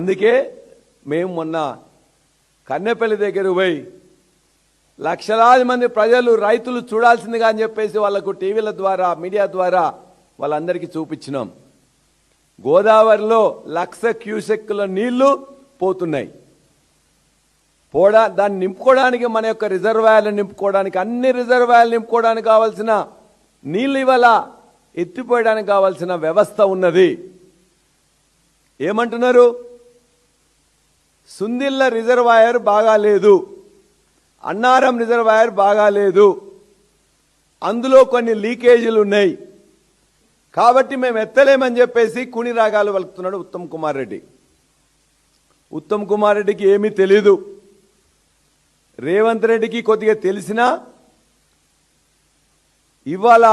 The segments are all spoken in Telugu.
అందుకే మేము మొన్న కన్నెపల్లి దగ్గర పోయి లక్షలాది మంది ప్రజలు రైతులు చూడాల్సిందిగా అని చెప్పేసి వాళ్ళకు టీవీల ద్వారా మీడియా ద్వారా వాళ్ళందరికీ చూపించినాం. గోదావరిలో 1,00,000 క్యూసెక్కుల నీళ్లు పోతున్నాయి. దాన్ని నింపుకోవడానికి మన యొక్క రిజర్వాయర్లు నింపుకోవడానికి అన్ని రిజర్వాయర్లు నింపుకోవడానికి కావాల్సిన నీళ్ళు ఇవాళ ఎత్తిపోయడానికి కావాల్సిన వ్యవస్థ ఉన్నది. ఏమంటున్నారు? సుందిళ్ళ రిజర్వాయర్ బాగాలేదు, అన్నారం రిజర్వాయర్ బాగాలేదు, అందులో కొన్ని లీకేజీలు ఉన్నాయి కాబట్టి మేము ఎత్తలేమని చెప్పేసి కుని రాగాలు వలుకుతున్నాడు ఉత్తమ్ కుమార్ రెడ్డి. ఉత్తమ్ కుమార్ రెడ్డికి ఏమీ తెలీదు. రేవంత్ రెడ్డికి కొద్దిగా తెలిసినా ఇవాళ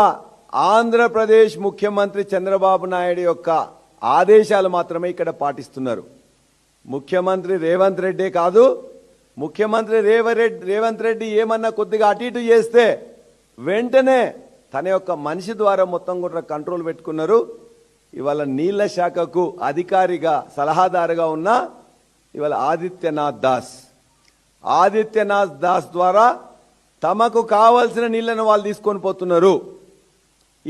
ఆంధ్రప్రదేశ్ ముఖ్యమంత్రి చంద్రబాబు నాయుడు యొక్క ఆదేశాలు మాత్రమే ఇక్కడ పాటిస్తున్నారు. ముఖ్యమంత్రి రేవంత్ రెడ్డి కాదు, ముఖ్యమంత్రి రేవంత్ రెడ్డి ఏమన్నా కొద్దిగా అటు ఇటు చేస్తే వెంటనే తన యొక్క మనిషి ద్వారా మొత్తం కూడా కంట్రోల్ పెట్టుకున్నారు. ఇవాళ నీళ్ల శాఖకు అధికారిగా సలహాదారుగా ఉన్న ఇవాళ ఆదిత్యనాథ్ దాస్ ద్వారా తమకు కావాల్సిన నీళ్లను వాళ్ళు తీసుకొని పోతున్నారు.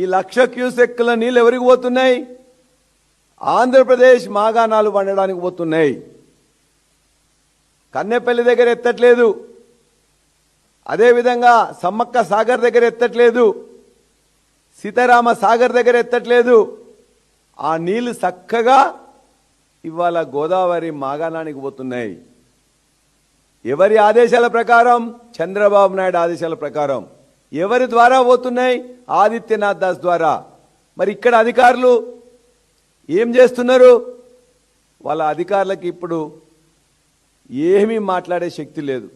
ఈ 1,00,000 క్యూసెక్కుల నీళ్ళు ఎవరికి పోతున్నాయి? ఆంధ్రప్రదేశ్ మాగాణాలు పండడానికి పోతున్నాయి. కన్నెపల్లి దగ్గర ఎత్తట్లేదు, అదేవిధంగా సమ్మక్క సాగర్ దగ్గర ఎత్తట్లేదు, సీతారామ సాగర్ దగ్గర ఎత్తట్లేదు. ఆ నీళ్లు చక్కగా ఇవాళ గోదావరి మాగాణానికి పోతున్నాయి. ఎవరి ఆదేశాల ప్రకారం? చంద్రబాబు నాయుడు ఆదేశాల ప్రకారం. ఎవరి ద్వారా పోతున్నాయి? ఆదిత్యనాథ్ దాస్ ద్వారా. మరి ఇక్కడ అధికారులు ఏం చేస్తున్నారు? వాళ్ళ అధికారులకు ఇప్పుడు ఏమీ మాట్లాడే శక్తి లేదు.